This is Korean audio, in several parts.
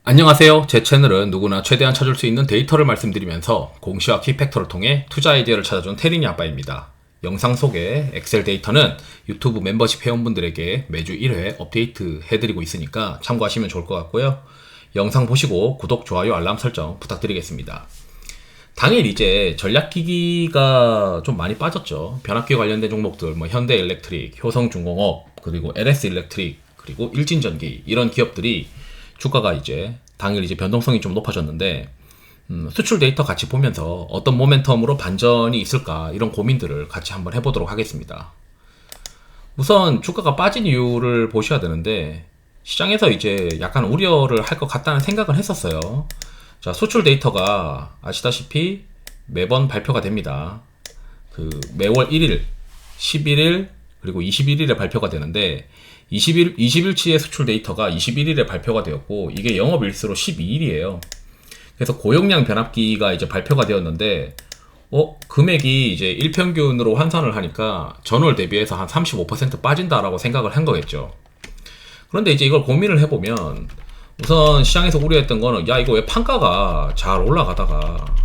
안녕하세요. 제 채널은 누구나 최대한 찾을 수 있는 데이터를 말씀드리면서 공시와 키팩터를 통해 투자 아이디어를 찾아준 테린이 아빠입니다. 영상 속의 엑셀 데이터는 유튜브 멤버십 회원분들에게 매주 1회 업데이트 해드리고 있으니까 참고하시면 좋을 것 같고요. 영상 보시고 구독, 좋아요, 알람 설정 부탁드리겠습니다. 당일 이제 전략기기가 좀 많이 빠졌죠. 변압기 관련된 종목들, 현대일렉트릭, 효성중공업, 그리고 LS일렉트릭, 그리고 일진전기 이런 기업들이 주가가 이제 당일 이제 변동성이 좀 높아졌는데 수출 데이터 같이 보면서 어떤 모멘텀으로 반전이 있을까 이런 고민들을 같이 한번 해보도록 하겠습니다. 우선 주가가 빠진 이유를 보셔야 되는데 시장에서 이제 약간 우려를 할 것 같다는 생각을 했었어요. 자, 수출 데이터가 아시다시피 매번 발표가 됩니다. 매월 1일, 11일, 그리고 21일에 발표가 되는데 20일치의 수출 데이터가 21일에 발표가 되었고 이게 영업일수로 12일이에요. 그래서 고용량 변압기가 이제 발표가 되었는데 금액이 이제 일평균으로 환산을 하니까 전월 대비해서 한 35% 빠진다라고 생각을 한 거겠죠. 그런데 이제 이걸 고민을 해보면 우선 시장에서 우려했던 거는 야, 이거 왜 판가가 잘 올라가다가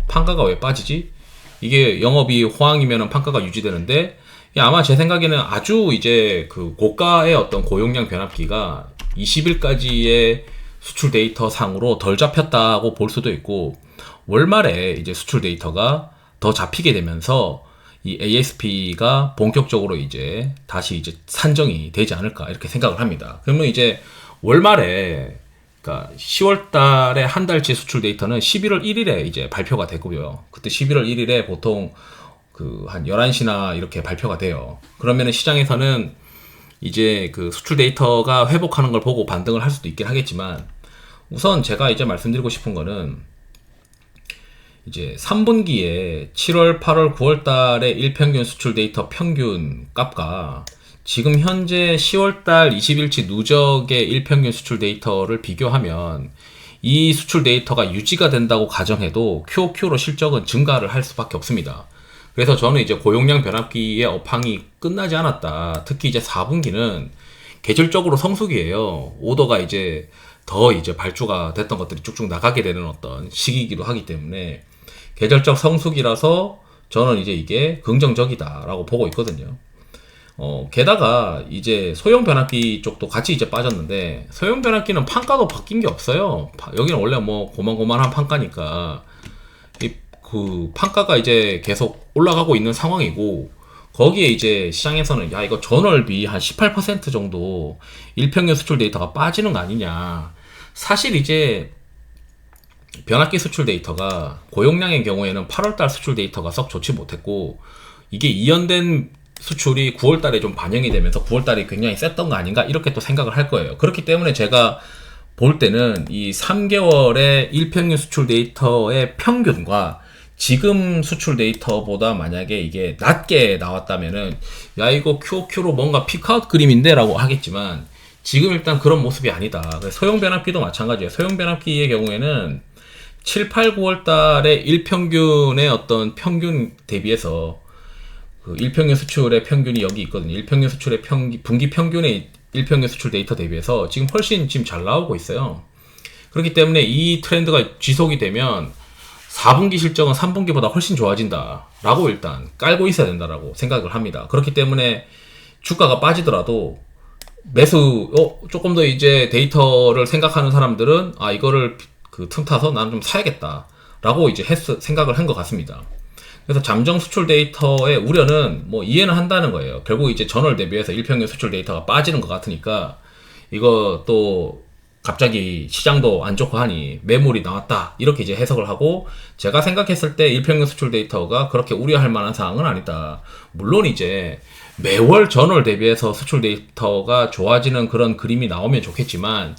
판가가 왜 빠지지? 이게 영업이 호황이면 판가가 유지되는데 아마 제 생각에는 아주 이제 고가의 어떤 고용량 변압기가 20일까지의 수출 데이터 상으로 덜 잡혔다고 볼 수도 있고 월말에 이제 수출 데이터가 더 잡히게 되면서 이 ASP가 본격적으로 이제 다시 이제 산정이 되지 않을까 이렇게 생각을 합니다. 그러면 이제 월말에 그러니까 10월 달에 한 달치 수출 데이터는 11월 1일에 이제 발표가 되고요. 그때 11월 1일에 보통 한 11시나 이렇게 발표가 돼요. 그러면은 시장에서는 이제 수출 데이터가 회복하는 걸 보고 반등을 할 수도 있긴 하겠지만 우선 제가 이제 말씀드리고 싶은 거는 이제 3분기에 7월, 8월, 9월 달에 일평균 수출 데이터 평균 값과 지금 현재 10월 달 20일치 누적의 일평균 수출 데이터를 비교하면 이 수출 데이터가 유지가 된다고 가정해도 QOQ로 실적은 증가를 할 수밖에 없습니다. 그래서 저는 이제 고용량 변압기의 업황이 끝나지 않았다. 특히 이제 4분기는 계절적으로 성수기예요. 오더가 이제 더 이제 발주가 됐던 것들이 쭉쭉 나가게 되는 어떤 시기이기도 하기 때문에 계절적 성수기라서 저는 이제 이게 긍정적이다라고 보고 있거든요. 게다가 이제 소형 변압기 쪽도 같이 이제 빠졌는데 소형 변압기는 판가도 바뀐 게 없어요. 여기는 원래 고만고만한 판가니까 판가가 이제 계속 올라가고 있는 상황이고 거기에 이제 시장에서는 야, 이거 전월비 한 18% 정도 일평균 수출 데이터가 빠지는 거 아니냐. 사실 이제 변압기 수출 데이터가 고용량의 경우에는 8월달 수출 데이터가 썩 좋지 못했고 이게 이연된 수출이 9월달에 좀 반영이 되면서 9월달이 굉장히 셌던 거 아닌가 이렇게 또 생각을 할 거예요. 그렇기 때문에 제가 볼 때는 이 3개월의 일평균 수출 데이터의 평균과 지금 수출 데이터보다 만약에 이게 낮게 나왔다면은 야, 이거 QOQ로 뭔가 피크아웃 그림인데 라고 하겠지만 지금 일단 그런 모습이 아니다. 소형 변압기도 마찬가지예요. 소형 변압기의 경우에는 7, 8, 9월 달에 일평균의 어떤 평균 대비해서 일평균 수출의 평균이 여기 있거든요. 일평균 수출의 분기 평균의 일평균 수출 데이터 대비해서 지금 훨씬 지금 잘 나오고 있어요. 그렇기 때문에 이 트렌드가 지속이 되면 4분기 실적은 3분기보다 훨씬 좋아진다 라고 일단 깔고 있어야 된다라고 생각을 합니다. 그렇기 때문에 주가가 빠지더라도 조금 더 이제 데이터를 생각하는 사람들은 이거를 틈타서 나는 좀 사야겠다 라고 이제 생각을 한 것 같습니다. 그래서 잠정 수출 데이터의 우려는 이해는 한다는 거예요. 결국 이제 전월 대비해서 일평균 수출 데이터가 빠지는 것 같으니까 이거 또 갑자기 시장도 안 좋고 하니 매물이 나왔다 이렇게 이제 해석을 하고 제가 생각했을 때 일평균 수출 데이터가 그렇게 우려할 만한 사항은 아니다. 물론 이제 매월 전월 대비해서 수출 데이터가 좋아지는 그런 그림이 나오면 좋겠지만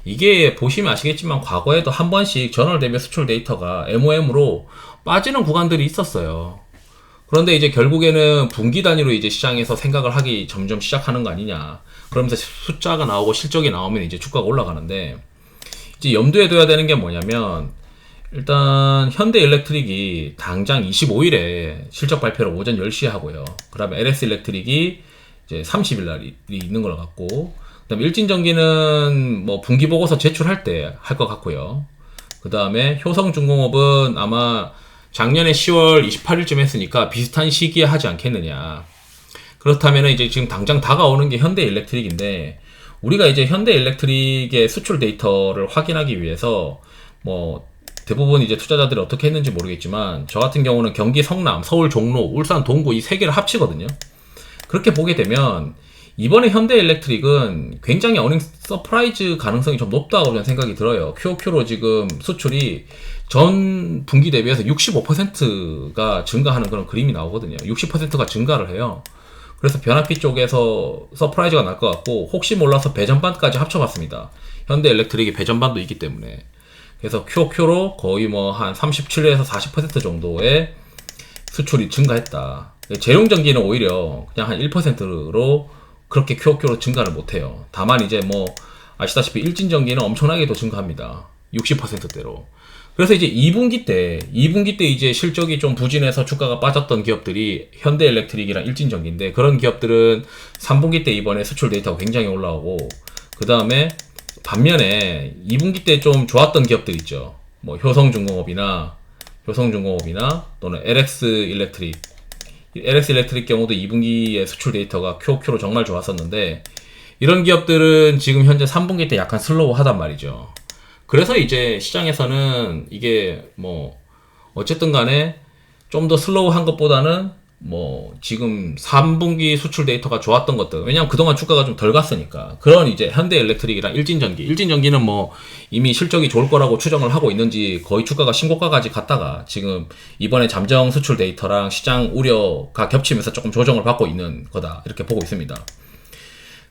이게 보시면 아시겠지만 과거에도 한 번씩 전월 대비 수출 데이터가 MOM으로 빠지는 구간들이 있었어요. 그런데 이제 결국에는 분기 단위로 이제 시장에서 생각을 하기 점점 시작하는 거 아니냐. 그러면서 숫자가 나오고 실적이 나오면 이제 주가가 올라가는데 이제 염두에 둬야 되는 게 뭐냐면 일단 현대일렉트릭이 당장 25일에 실적 발표를 오전 10시에 하고요. 그 다음에 LS일렉트릭이 이제 30일 날이 있는 걸 같고 그다음에 일진전기는 뭐 분기 보고서 제출할 때 할 것 같고요. 그 다음에 효성중공업은 아마 작년에 10월 28일쯤 했으니까 비슷한 시기에 하지 않겠느냐. 그렇다면 이제 지금 당장 다가오는 게 현대일렉트릭인데, 우리가 이제 현대일렉트릭의 수출 데이터를 확인하기 위해서 뭐 대부분 이제 투자자들이 어떻게 했는지 모르겠지만, 저 같은 경우는 경기 성남, 서울 종로, 울산 동구 이 세 개를 합치거든요. 그렇게 보게 되면 이번에 현대일렉트릭은 굉장히 어닝 서프라이즈 가능성이 좀 높다고 저는 생각이 들어요. QOQ로 지금 수출이 전 분기 대비해서 65%가 증가하는 그런 그림이 나오거든요. 60%가 증가를 해요. 그래서 변압기 쪽에서 서프라이즈가 날 것 같고, 혹시 몰라서 배전반까지 합쳐봤습니다. 현대일렉트릭이 배전반도 있기 때문에. 그래서 QOQ로 거의 뭐 한 37에서 40% 정도의 수출이 증가했다. 재룡전기는 오히려 그냥 한 1%로 그렇게 QOQ로 증가를 못해요. 다만 이제 뭐 아시다시피 일진전기는 엄청나게 더 증가합니다. 60%대로. 그래서 이제 2분기 때 이제 실적이 좀 부진해서 주가가 빠졌던 기업들이 현대일렉트릭이랑 일진전기인데, 그런 기업들은 3분기 때 이번에 수출 데이터가 굉장히 올라오고, 그 다음에 반면에 2분기 때 좀 좋았던 기업들 있죠. 뭐 효성중공업이나 또는 LX일렉트릭 경우도 2분기에 수출 데이터가 QOQ로 정말 좋았었는데, 이런 기업들은 지금 현재 3분기 때 약간 슬로우하단 말이죠. 그래서 이제 시장에서는 이게 뭐 어쨌든 간에 좀 더 슬로우한 것보다는 뭐 지금 3분기 수출 데이터가 좋았던 것들, 왜냐면 그동안 주가가 좀 덜 갔으니까, 그런 이제 현대일렉트릭이랑 일진전기는 뭐 이미 실적이 좋을 거라고 추정을 하고 있는지 거의 주가가 신고가까지 갔다가 지금 이번에 잠정 수출 데이터랑 시장 우려가 겹치면서 조금 조정을 받고 있는 거다, 이렇게 보고 있습니다.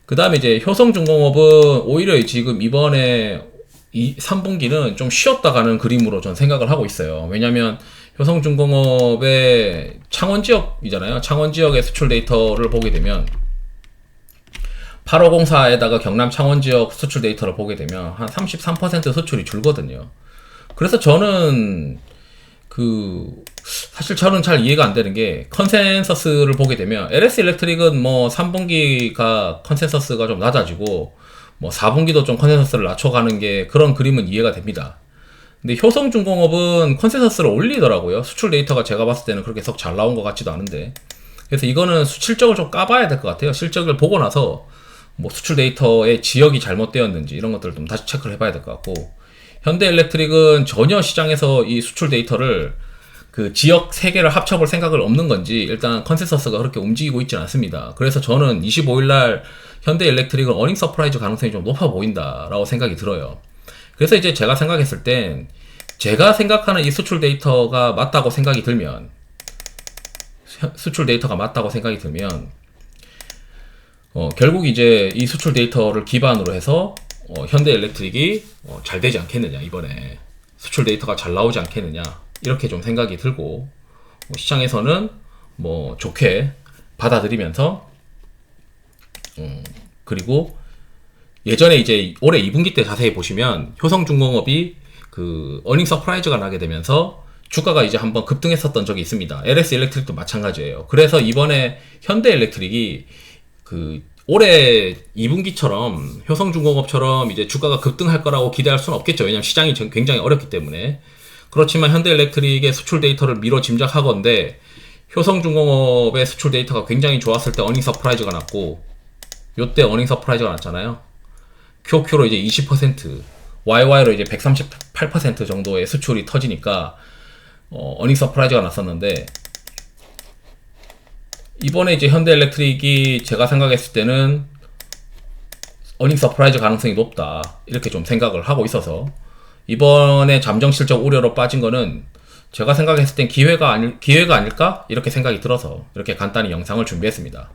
그 다음에 이제 효성중공업은 오히려 지금 이번에 3분기는 좀 쉬었다 가는 그림으로 전 생각을 하고 있어요. 왜냐면 효성중공업의 창원 지역이잖아요. 창원 지역의 수출 데이터를 보게 되면 8504에다가 경남 창원 지역 수출 데이터를 보게 되면 한 33% 수출이 줄거든요. 그래서 저는 사실 저는 잘 이해가 안 되는 게, 컨센서스를 보게 되면 LS일렉트릭은 뭐 3분기가 컨센서스가 좀 낮아지고 뭐 4분기도 좀 컨센서스를 낮춰가는 게, 그런 그림은 이해가 됩니다. 근데 효성중공업은 컨센서스를 올리더라고요. 수출 데이터가 제가 봤을 때는 그렇게 썩 잘 나온 것 같지도 않은데. 그래서 이거는 실적을 좀 까봐야 될 것 같아요. 실적을 보고 나서 뭐 수출 데이터의 지역이 잘못되었는지 이런 것들을 좀 다시 체크를 해봐야 될 것 같고, 현대일렉트릭은 전혀 시장에서 이 수출 데이터를 그 지역 3개를 합쳐볼 생각을 없는 건지, 일단 컨센서스가 그렇게 움직이고 있지는 않습니다. 그래서 저는 25일날 현대일렉트릭은 어닝 서프라이즈 가능성이 좀 높아 보인다라고 생각이 들어요. 그래서 이제 제가 생각했을 땐, 제가 생각하는 이 수출 데이터가 맞다고 생각이 들면, 결국 이제 이 수출 데이터를 기반으로 해서 현대일렉트릭이 잘 되지 않겠느냐, 이번에 수출 데이터가 잘 나오지 않겠느냐, 이렇게 좀 생각이 들고, 시장에서는 뭐 좋게 받아들이면서, 그리고 예전에 이제 올해 2분기 때 자세히 보시면 효성중공업이 그 어닝 서프라이즈가 나게 되면서 주가가 이제 한번 급등했었던 적이 있습니다. LS일렉트릭도 마찬가지예요. 그래서 이번에 현대일렉트릭이 그 올해 2분기처럼 효성중공업처럼 이제 주가가 급등할 거라고 기대할 수는 없겠죠. 왜냐면 시장이 굉장히 어렵기 때문에. 그렇지만 현대일렉트릭의 수출 데이터를 미뤄 짐작하건대 효성중공업의 수출 데이터가 굉장히 좋았을 때 어닝 서프라이즈가 났고, 요때 어닝 서프라이즈가 났잖아요. QOQ로 이제 20%, YY로 이제 138% 정도의 수출이 터지니까 어닝 서프라이즈가 났었는데, 이번에 이제 현대일렉트릭이 제가 생각했을 때는 어닝 서프라이즈 가능성이 높다, 이렇게 좀 생각을 하고 있어서, 이번에 잠정 실적 우려로 빠진 거는 제가 생각했을 땐 기회가 아닐까? 이렇게 생각이 들어서 이렇게 간단히 영상을 준비했습니다.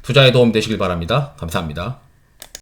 투자에 도움이 되시길 바랍니다. 감사합니다.